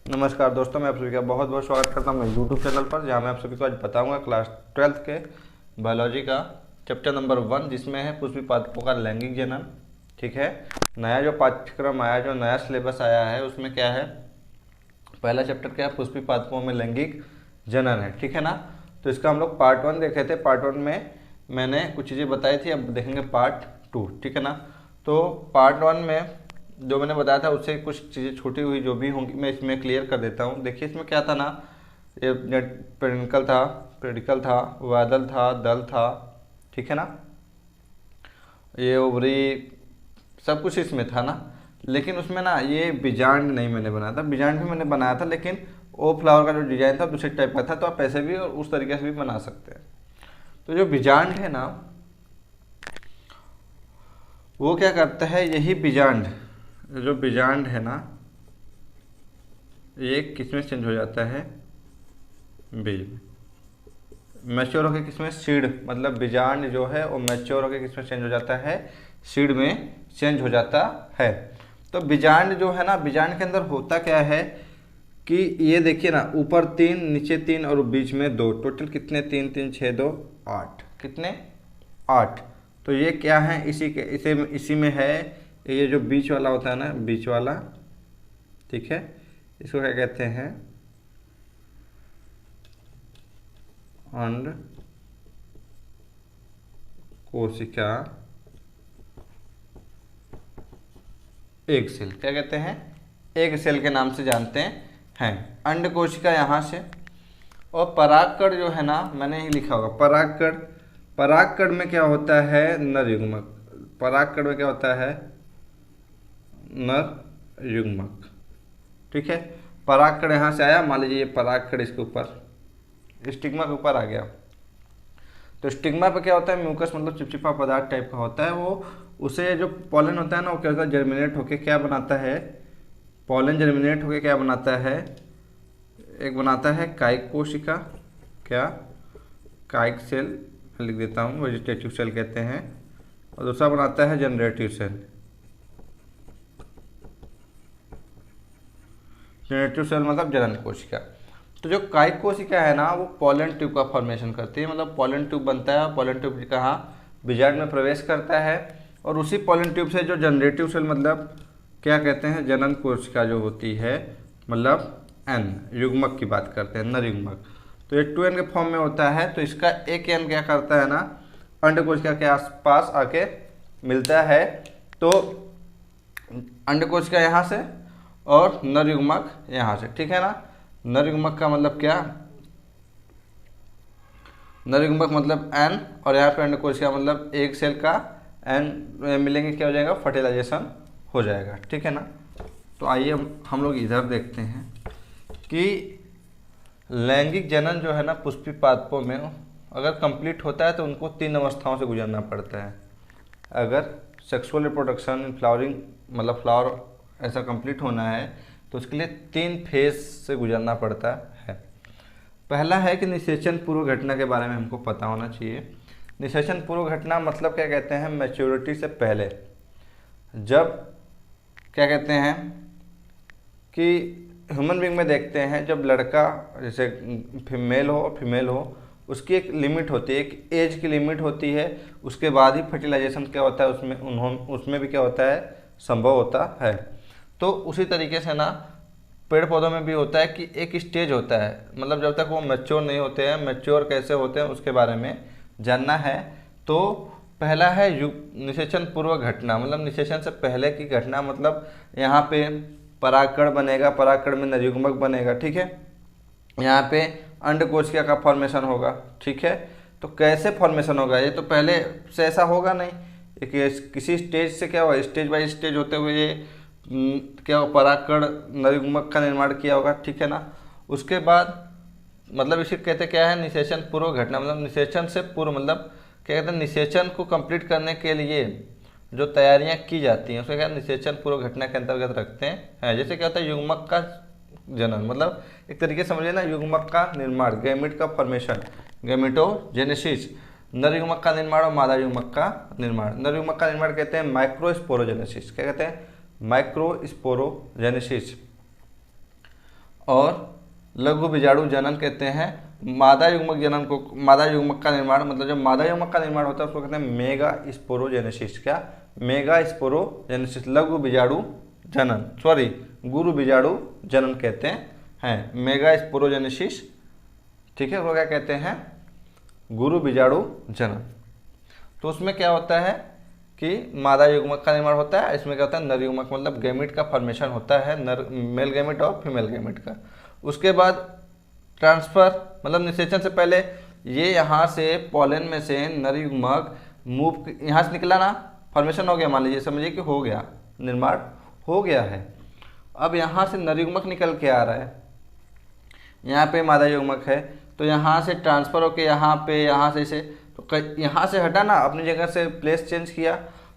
नमस्कार दोस्तों, मैं आप सभी का बहुत बहुत स्वागत करता हूं मेरे यूट्यूब चैनल पर, जहां मैं आप सभी को आज बताऊंगा क्लास 12th के बायोलॉजी का चैप्टर नंबर 1, जिसमें है पुष्पी पादपों का लैंगिक जनन। ठीक है, नया जो पाठ्यक्रम आया, जो नया सिलेबस आया है, उसमें क्या है, पहला चैप्टर क्या है, पुष्पी पादपों में लैंगिक जनन है। ठीक है ना। तो इसका हम लोग पार्ट 1 देखे थे। पार्ट 1 में मैंने कुछ चीज़ें बताई थी, अब देखेंगे पार्ट 2। ठीक है ना। तो पार्ट 1 में जो मैंने बताया था उससे कुछ चीज़ें छूटी हुई जो भी होंगी मैं इसमें क्लियर कर देता हूँ। देखिए इसमें क्या था ना, ये पेडिकल था, वादल था, दल था। ठीक है ना, ये ओवरी, सब कुछ इसमें था ना। लेकिन उसमें ना ये बीजांड नहीं मैंने बनाया था, बीजांड भी मैंने बनाया था, लेकिन ओ फ्लावर का जो डिजाइन था दूसरे टाइप का था। तो आप ऐसे भी और उस तरीके से भी बना सकते हैं। तो जो बीजांड है ना, वो क्या करता है, यही बीजांड, जो बीजांड है ना, ये किस में चेंज हो जाता है, बीज में। मैच्योर होकर किस में, सीड, मतलब बीजांड जो है वो मैच्योर होकर किस में चेंज हो जाता है, सीड में चेंज हो जाता है। तो बीजांड जो है ना, बीजांड के अंदर होता क्या है कि ये देखिए ना, ऊपर 3, नीचे 3 और बीच में 2, टोटल कितने, 3 3 6 2 8, कितने, 8। तो ये क्या है, इसी में है, ये जो बीच वाला होता है ना, बीच वाला, ठीक है, इसको क्या कहते हैं, अंड कोशिका एग सेल, क्या कहते हैं, एग सेल के नाम से जानते हैं। अंड कोशिका यहाँ से, और परागकण जो है ना, मैंने ही लिखा होगा परागकण। परागकण में क्या होता है, नर युग्मक। परागकण में क्या होता है, नर युग्मक। ठीक है, परागकण यहाँ से आया, मान लीजिए ये परागकण इसके ऊपर, स्टिग्मा के ऊपर आ गया। तो स्टिग्मा पे क्या होता है, म्यूकस, मतलब चिपचिपा पदार्थ टाइप का होता है। वो उसे जो पॉलन होता है ना, वो क्या होता है, जर्मिनेट होके क्या बनाता है, पॉलन जर्मिनेट होके क्या बनाता है, एक बनाता है कायिक कोशिका, क्या, कायिक सेल लिख देता हूँ, वेजिटेटिव सेल कहते हैं, और दूसरा बनाता है जनरेटिव सेल। जनरेटिव सेल मतलब जनन कोशिका। तो जो कायिक कोशिका है ना, वो पॉलन ट्यूब का फॉर्मेशन करती है, मतलब पॉलन ट्यूब बनता है। पॉलन ट्यूब कहाँ, बीजांड में प्रवेश करता है, और उसी पॉलन ट्यूब से जो जनरेटिव सेल, मतलब क्या कहते हैं, जनन कोशिका जो होती है, मतलब एन युग्मक की बात करते हैं, नर युग्मक। तो ये 2n के फॉर्म में होता है। तो इसका एक एन क्या करता है ना, अंड कोशिका के आसपास आके मिलता है। तो अंड कोशिका यहाँ से और नर युग्मक यहाँ से। ठीक है ना। नर युग्मक का मतलब क्या, नर युग्मक मतलब एन, और यहाँ पे अंड कोशिका मतलब एक सेल का एन मिलेंगे, क्या हो जाएगा, फर्टिलाइजेशन हो जाएगा। ठीक है ना। तो आइए हम लोग इधर देखते हैं कि लैंगिक जनन जो है ना, पुष्पी पादपों में अगर कंप्लीट होता है तो उनको 3 अवस्थाओं से गुजरना पड़ता है। अगर सेक्सुअल रिप्रोडक्शन इन फ्लावरिंग, मतलब फ्लावर ऐसा कंप्लीट होना है, तो उसके लिए 3 फेज से गुजरना पड़ता है। पहला है कि निषेचन पूर्व घटना के बारे में हमको पता होना चाहिए। निषेचन पूर्व घटना मतलब क्या कहते हैं, मैच्योरिटी से पहले, जब क्या कहते हैं कि ह्यूमन बीइंग में देखते हैं, जब लड़का जैसे मेल हो और फीमेल हो, उसकी एक लिमिट होती है, एक एज की लिमिट होती है। उसके बाद ही फर्टिलाइजेशन क्या होता है, उसमें भी क्या होता है, संभव होता है। तो उसी तरीके से ना पेड़ पौधों में भी होता है कि एक स्टेज होता है, मतलब जब तक वो मैच्योर नहीं होते हैं, मैच्योर कैसे होते हैं उसके बारे में जानना है। तो पहला है निषेचन पूर्व घटना, मतलब निषेचन से पहले की घटना, मतलब यहाँ पे परागकण बनेगा, परागकण में नरयुग्मक बनेगा। ठीक है, यहाँ पे अंड कोशिका का फॉर्मेशन होगा। ठीक है, तो कैसे फॉर्मेशन होगा, ये तो पहले से ऐसा होगा नहीं, एक किसी स्टेज से क्या होगा, स्टेज बाय स्टेज होते हुए ये क्या हो, परागकण नरयुग्मक का निर्माण किया होगा। ठीक है ना। उसके बाद मतलब इसे कहते क्या है, निषेचन पूर्व घटना, मतलब निषेचन से पूर्व, मतलब क्या कहते हैं, निषेचन को कंप्लीट करने के लिए जो तैयारियां की जाती हैं उसको क्या निषेचन पूर्व घटना के अंतर्गत रखते हैं। जैसे क्या होता है, युग्मक का जनन, मतलब एक तरीके से समझिए ना, युग्मक का निर्माण, गैमिट का फॉर्मेशन, गैमिटोजेनेसिस, नर युग्मक का निर्माण और मादा युग्मक का निर्माण। नर युग्मक का निर्माण कहते हैं माइक्रोस्पोरोजेनेसिस, क्या कहते हैं, माइक्रोस्पोरोजेनेसिस। और लघु बीजाणु जनन कहते हैं मादा युग्मक जनन को, मादा युग्मक का निर्माण, मतलब जब मादा युग्मक का निर्माण होता है उसको कहते हैं मेगा स्पोरोजेनेसिस। क्या? मेगा स्पोरोजेनेसिस, लघु बीजाणु जनन, सॉरी गुरु बीजाणु जनन कहते हैं मेगा स्पोरोजेनेसिस। ठीक है, वो क्या कहते हैं? गुरु बीजाणु जनन। तो उसमें क्या होता है कि मादा युग्मक का निर्माण होता है, इसमें क्या होता है? नर युग्मक, मतलब गैमेट का फॉर्मेशन होता है, नर मेल गैमेट और फीमेल गैमेट का। उसके बाद ट्रांसफर, मतलब निषेचन से पहले ये यहाँ से पॉलन में से नर युग्मक मूव, यहाँ से निकला ना, फॉर्मेशन हो गया, मान लीजिए, समझिए कि हो गया, निर्माण हो गया है। अब यहाँ से नर युग्मक निकल के आ रहा है, यहाँ पे मादा युग्मक है, तो यहाँ से ट्रांसफर होके यहाँ पे, यहाँ से इसे, तो यहाँ से हटा ना, अपनी जगह से प्लेस चेंज किया,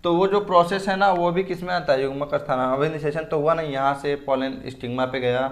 तो वो जो प्रोसेस है ना वो भी किस में आता है? युग्मक स्थान। अभी निषेचन तो हुआ नहीं, यहाँ से पॉलन स्टिग्मा पे गया,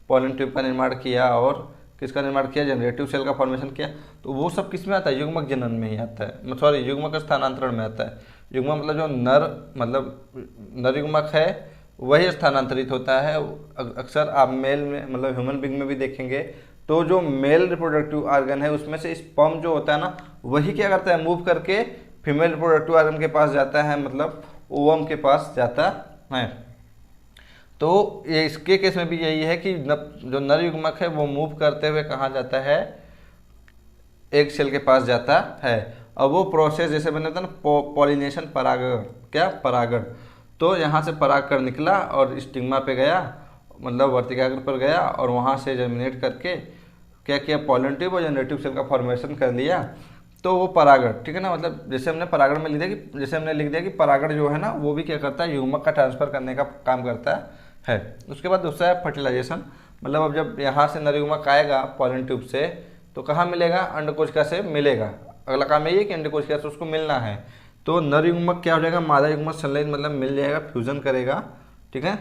पॉलन ट्यूब का निर्माण किया और किसका निर्माण किया? जनरेटिव सेल का फॉर्मेशन किया, तो वो सब किस में आता है? युग्मक जनन में ही आता है, सॉरी युग्मक स्थानांतरण में आता है। युग्मक मतलब जो नर, मतलब नर युग्मक है वही स्थानांतरित होता है। अक्सर आप मेल में, मतलब ह्यूमन बीइंग में भी देखेंगे, तो जो मेल रिप्रोडक्टिव ऑर्गन है उसमें से स्पर्म जो होता है ना, वही क्या करता है? मूव करके फीमेल रिप्रोडक्टिव ऑर्गन के पास जाता है, मतलब ओवम के पास जाता है। तो ये इसके केस में भी यही है कि जो नर युग्मक है वो मूव करते हुए कहाँ जाता है? एक सेल के पास जाता है। अब वो प्रोसेस जैसे मैंने बताया ना, पॉलिनेशन, परागण, क्या? परागण। तो यहाँ से परागकण निकला और स्टिग्मा पे गया, मतलब वर्तिकाग्र पर गया, और वहाँ से जर्मिनेट करके क्या किया? पॉलन ट्यूब और जनरेटिव सेल का फॉर्मेशन कर लिया, तो वो परागण, ठीक है ना। मतलब जैसे हमने परागण में लिख दिया कि, जैसे हमने लिख दिया कि परागण जो है ना वो भी क्या करता है? युग्मक का ट्रांसफर करने का काम करता है। उसके बाद दूसरा है फर्टिलाइजेशन, मतलब अब जब यहाँ से नर युग्मक आएगा पॉलन ट्यूब से, तो कहाँ मिलेगा? अंडकोशिका से मिलेगा। अगला काम यही है कि अंडकोशिका से उसको मिलना है, तो नर युग्मक क्या हो जाएगा? मादा युग्मक संलयन, मतलब मिल जाएगा, फ्यूजन करेगा, ठीक है।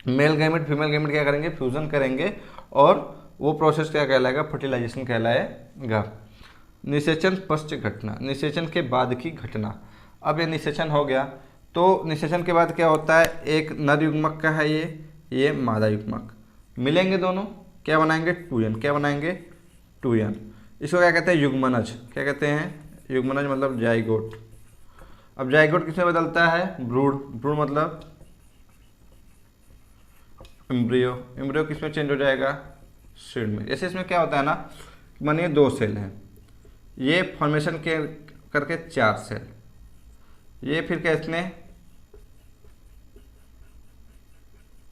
मेल गैमेट फीमेल गैमेट क्या करेंगे? फ्यूजन करेंगे, और वो प्रोसेस क्या कहलाएगा? फर्टिलाइजेशन कहलाएगा। निषेचन पश्च घटना, निषेचन के बाद की घटना। अब ये निषेचन हो गया, तो निषेचन के बाद क्या होता है? एक नर युग्मक का है ये मादा युग्मक, मिलेंगे दोनों, क्या बनाएंगे? टूयन। क्या बनाएंगे? टूयन। इसको क्या कहते हैं? युग्मनज। क्या कहते हैं? युग्मनज मतलब जाइगोट। अब जाइगोट किसमें बदलता है? ब्रूड। ब्रूड मतलब एम्ब्रियो। एम्ब्रियो किसमें चेंज हो जाएगा? सीड में। जैसे इसमें क्या होता है ना, मानिए 2 सेल हैं, ये फॉर्मेशन के करके 4 सेल, ये फिर क्या इसमें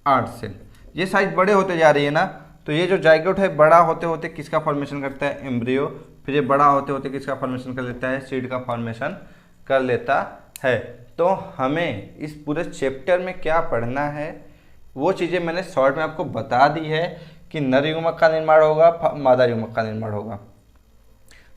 8 सेल, ये साइज बड़े होते जा रही है ना, तो ये जो जाइगोट है बड़ा होते होते किसका फॉर्मेशन करता है? एम्ब्रियो। फिर ये बड़ा होते होते किसका फॉर्मेशन कर लेता है? सीड का फॉर्मेशन कर लेता है। तो हमें इस पूरे चैप्टर में क्या पढ़ना है वो चीज़ें मैंने शॉर्ट में आपको बता दी है कि नर युग्मक का निर्माण होगा, मादा युग्मक का निर्माण होगा,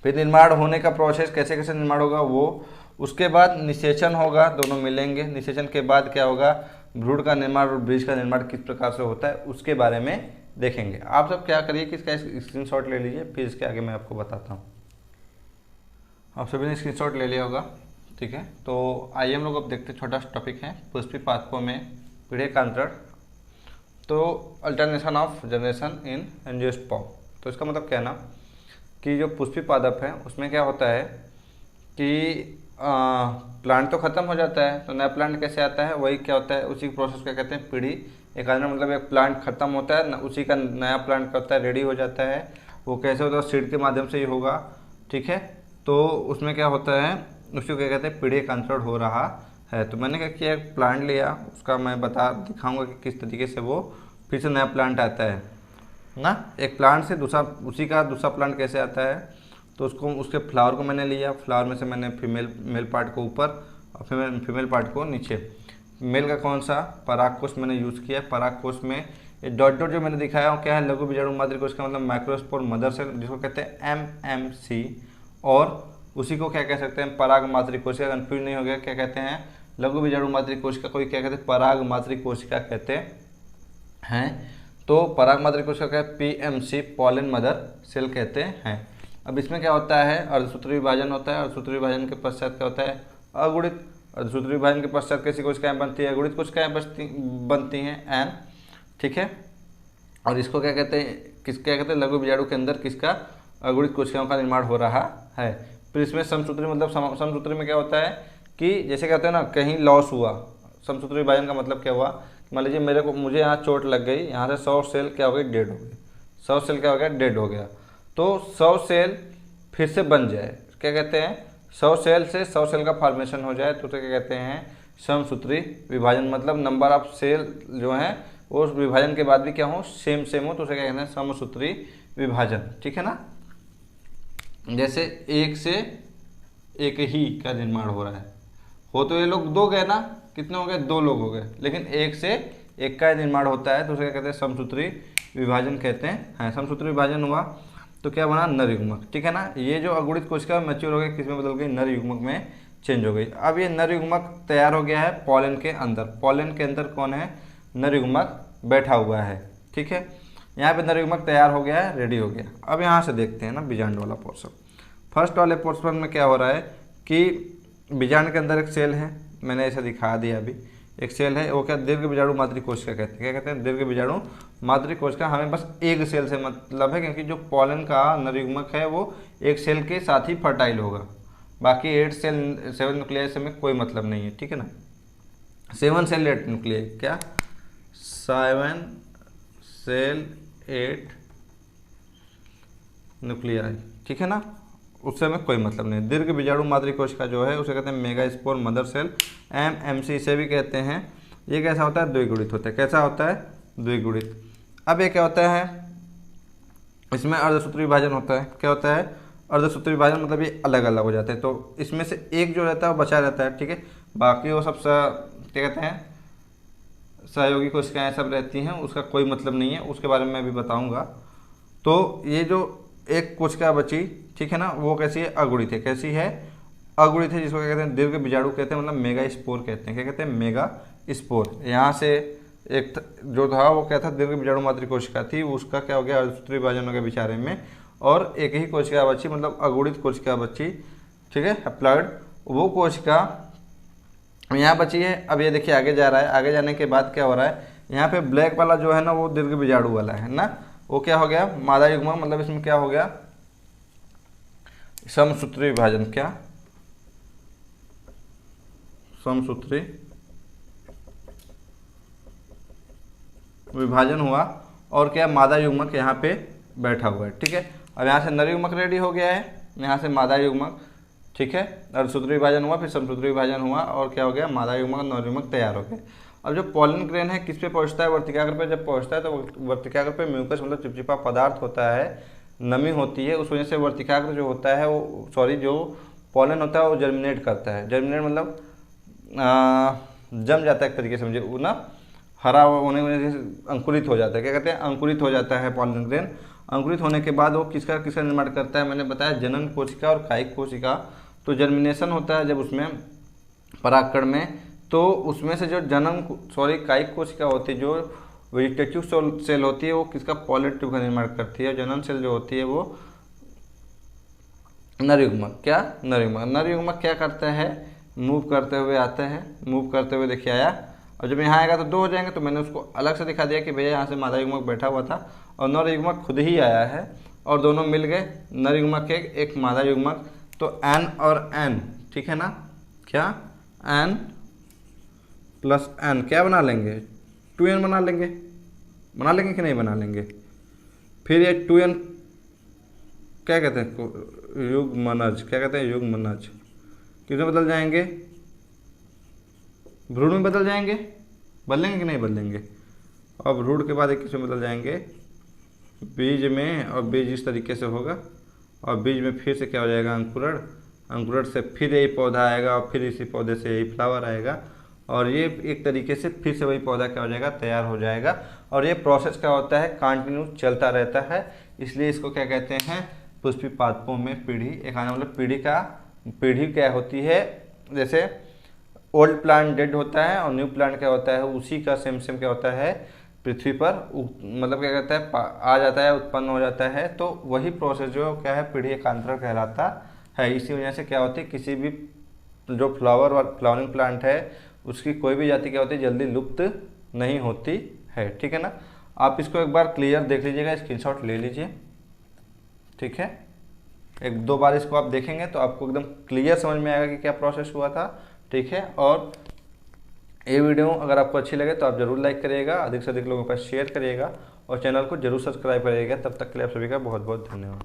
फिर निर्माण होने का प्रोसेस कैसे कैसे निर्माण होगा वो, उसके बाद निषेचन होगा, दोनों मिलेंगे। निषेचन के बाद क्या होगा? भ्रूण का निर्माण और बीज का निर्माण किस प्रकार से होता है उसके बारे में देखेंगे। आप सब क्या करिए कि इसका स्क्रीनशॉट ले लीजिए, फिर इसके आगे मैं आपको बताता हूँ। आप सभी ने स्क्रीनशॉट ले लिया होगा, ठीक है। तो आइए हम लोग अब देखते, छोटा सा टॉपिक है पुष्पी पादपों में पीढ़ी का अंतरण। तो alternation of generation in angiosperm, तो इसका मतलब क्या है ना कि जो पुष्पी पादप है उसमें क्या होता है कि प्लांट तो ख़त्म हो जाता है, तो नया प्लांट कैसे आता है? वही क्या होता है, उसी प्रोसेस क्या कहते हैं? पीढ़ी। एक आदमी मतलब एक प्लांट खत्म होता है, उसी का नया प्लांट क्या होता है? रेडी हो जाता है। वो कैसे होता है? सीड के माध्यम से ही होगा, ठीक है। तो उसमें क्या होता है? उसी को क्या कहते हैं? पीढ़ी का अंतरण हो रहा है। तो मैंने क्या किया, एक प्लांट लिया, उसका मैं दिखाऊंगा कि किस तरीके से वो फिर से नया प्लांट आता है ना। एक प्लांट से दूसरा, उसी का दूसरा प्लांट कैसे आता है? तो उसके फ्लावर को मैंने लिया, फ्लावर में से मैंने मेल पार्ट को ऊपर और फीमेल पार्ट को नीचे। मेल का कौन सा? परागकोश मैंने यूज़ किया। परागकोश में ये डॉट डॉट जो मैंने दिखाया वो क्या है? लघु बीजाणु मातृ कोश का मतलब माइक्रोस्पोर मदर सेल, जिसको कहते हैं MMC। और उसी को क्या कह सकते हैं? पराग मातृ कोशिका। कन्फ्यूज नहीं हो गया, क्या कहते हैं? लघु बीजाणु मातृ कोशिका, कोई क्या कहते हैं? पराग मातृ कोशिका कहते हैं। तो पराग मातृ कोशिका क्या है? PMC, पॉलन मदर सेल कहते हैं। अब इसमें क्या होता है? अर्धसूत्र विभाजन होता है। अर्धसूत्र विभाजन के पश्चात क्या होता है? अगुणित। अर्धसूत्र विभाजन के पश्चात कैसी कोशिकाएं बनती है? अगुणित कोशिकाएं बनती हैं, एन, ठीक है। और इसको क्या कहते हैं, क्या कहते हैं, लघु बीजाणु के अंदर किसका, अगुणित कोशिकाओं का निर्माण हो रहा है। फिर इसमें समसूत्री मतलब समसूत्री में क्या होता है कि जैसे कहते हैं ना कहीं लॉस हुआ, समसूत्री विभाजन का मतलब क्या हुआ, मान लीजिए मुझे यहाँ चोट लग गई, यहाँ से 100 सेल क्या हो गई, डेड हो गए, 100 सेल क्या हो गया, डेड हो गया। तो 100 सेल फिर से बन जाए, क्या कहते हैं, 100 सेल से 100 सेल का फॉर्मेशन हो जाए, तो क्या कहते हैं, समसूत्री विभाजन। मतलब नंबर ऑफ सेल जो है वो उस विभाजन के बाद भी क्या हो, सेम हो, तो उसे क्या कहते हैं, समसूत्री विभाजन। ठीक है ना। जैसे एक से एक ही का निर्माण हो रहा है, हो तो ये लोग दो गए ना, कितने हो गए, 2 लोग हो गए, लेकिन एक से एक का निर्माण होता है तो उसे क्या कहते हैं, समसूत्री विभाजन कहते हैं। समसूत्री विभाजन हुआ तो क्या बना, नर युग्मक। ठीक है ना। ये जो अगुणित कोशिका मैच्योर हो गई, किसमें बदल गई, नर युग्मक में चेंज हो गई। अब ये नर युग्मक तैयार हो गया है पॉलन के अंदर। पॉलन के अंदर कौन है, नर युग्मक बैठा हुआ है। ठीक है, यहाँ पे नर युग्मक तैयार हो गया है, रेडी हो गया। अब यहाँ से देखते हैं ना बीजांड वाला पोर्शन। फर्स्ट वाले पोर्शन में क्या हो रहा है कि बीजांड के अंदर एक सेल है, मैंने ऐसा दिखा दिया अभी, एक सेल है, वो क्या, दीर्घ बीजाणु मातृ कोशिका कहते हैं। क्या कहते हैं, दीर्घ बीजाणु मातृ कोशिका। हमें बस एक सेल से मतलब है, क्योंकि जो पॉलन का नर युग्मक है वो एक सेल के साथ ही फर्टाइल होगा, बाकी 7 न्यूक्लियाई से में कोई मतलब नहीं है। ठीक है ना। 7 सेल 8 न्यूक्लियाई, क्या 7 सेल 8 न्यूक्लियाई। ठीक है ना, उससे में कोई मतलब नहीं। दीर्घ बीजाणु मातृ कोशिका जो है उसे कहते हैं mega spore mother cell, MMC से भी कहते हैं। ये कैसा होता है, द्विगुणित होता है। कैसा होता है, द्विगुणित। अब ये क्या होता है, इसमें अर्धसूत्री विभाजन होता है। क्या होता है, अर्धसूत्री विभाजन, मतलब ये अलग अलग हो जाते हैं, तो इसमें से एक जो रहता है वो बचा रहता है। ठीक है, बाकी वो सब क्या कहते हैं, सहयोगी कोशिकाएँ सब रहती हैं, उसका कोई मतलब नहीं है, उसके बारे में मैं भी बताऊँगा। तो ये जो एक कोशिका बची, ठीक है ना, वो कैसी है, अगुणित है। कैसी है, अगुणित है, जिसको क्या कहते हैं, दीर्घ बीजाणु कहते हैं, मतलब मेगा स्पोर कहते हैं। क्या कहते हैं, मेगा स्पोर। यहाँ से एक जो था वो क्या था, दीर्घ बीजाणु मातृ कोशिका थी, उसका क्या हो गया, अर्धसूत्री विभाजन हो गया बेचारे में, और एक ही कोशिका बची, मतलब अगुणित कोशिका बची। ठीक है, हैप्लॉइड, वो कोशिका यहाँ बची है। अब ये देखिए आगे जा रहा है, आगे जाने के बाद क्या हो रहा है, यहाँ पे ब्लैक वाला जो है ना वो दीर्घ बीजाणु वाला है ना, वो क्या हो गया, मादा युग्मक। मतलब इसमें क्या हो गया, समसूत्री विभाजन। क्या, समसूत्री विभाजन हुआ, और क्या, मादा युग्मक यहाँ पे बैठा हुआ है। ठीक है, अब यहाँ से नर युग्मक रेडी हो गया है, यहाँ से मादा युग्मक। ठीक है, अर्धसूत्री विभाजन हुआ, फिर समसूत्री विभाजन हुआ, और क्या हो गया, मादा युग्मक नर युग्मक तैयार हो गए। अब जो पॉलन ग्रेन है किस पे पहुँचता है, वर्तिकाग्र पे जब पहुँचता है तो वर्तिकाग्र पे म्यूकस मतलब चिपचिपा पदार्थ होता है, नमी होती है, उस वजह से वर्तिकाग्र जो होता है वो जो पॉलन होता है वो जर्मिनेट करता है। जर्मिनेट मतलब जम जाता है एक तरीके से, मुझे वो ना हरा होने वजह से अंकुरित हो जाता है। क्या कहते हैं, अंकुरित हो जाता है पॉलन ग्रेन। अंकुरित होने के बाद वो किसका निर्माण करता है, मैंने बताया जनन कोशिका और कायिक कोशिका। तो जर्मिनेशन होता है जब उसमें परागकण में, तो उसमें से जो कायिक कोशिका होती है, जो वेजिटेटिव सेल होती है, वो किसका, पॉलन ट्यूब का निर्माण करती है। जनन सेल जो होती है वो नर युग्मक। क्या, नर युग्मक। नर युग्मक क्या करता है, मूव करते हुए आता है, मूव करते हुए देखिए आया, और जब यहाँ आएगा तो 2 हो जाएंगे, तो मैंने उसको अलग से दिखा दिया कि भैया यहाँ से मादा युग्मक बैठा हुआ था और नर युग्मक खुद ही आया है, और दोनों मिल गए, नर युग्मक एक मादा युग्मक। तो N और N, ठीक है ना, क्या, N प्लस N क्या बना लेंगे, 2N बना लेंगे कि नहीं बना लेंगे। फिर ये 2N क्या कहते हैं, युग्मनज। क्या कहते हैं, युग्मनज। किसमें बदल जाएंगे, भ्रूण में बदल जाएंगे, बदलेंगे कि नहीं बदलेंगे। और भ्रूण के बाद एक किसमें बदल जाएंगे, बीज में, और बीज इस तरीके से होगा, और बीज में फिर से क्या हो जाएगा, अंकुरण। अंकुरण से फिर यही पौधा आएगा, और फिर इसी पौधे से यही फ्लावर आएगा, और ये एक तरीके से फिर से वही पौधा क्या हो जाएगा, तैयार हो जाएगा। और ये प्रोसेस क्या होता है, कंटिन्यू चलता रहता है, इसलिए इसको क्या कहते हैं, पुष्पी पादपों में पीढ़ी। एक आने मतलब पीढ़ी क्या होती है, जैसे ओल्ड प्लांट डेड होता है और न्यू प्लांट क्या होता है, उसी का सेम क्या होता है, पृथ्वी पर मतलब क्या कहता है, आ जाता है, उत्पन्न हो जाता है। तो वही प्रोसेस जो क्या है, पीढ़ी एकांतरण कहलाता है। इसी वजह से क्या होती है, किसी भी जो फ्लावरिंग प्लांट है उसकी कोई भी जाति क्या होती है, जल्दी लुप्त नहीं होती है। ठीक है ना। आप इसको एक बार क्लियर देख लीजिएगा, स्क्रीनशॉट ले लीजिए, ठीक है। एक दो बार इसको आप देखेंगे तो आपको एकदम क्लियर समझ में आएगा कि क्या प्रोसेस हुआ था, ठीक है। और ये वीडियो अगर आपको अच्छी लगे तो आप ज़रूर लाइक करिएगा, अधिक से अधिक लोगों के पास शेयर करिएगा और चैनल को जरूर सब्सक्राइब करिएगा। तब तक के लिए आप सभी का बहुत बहुत धन्यवाद।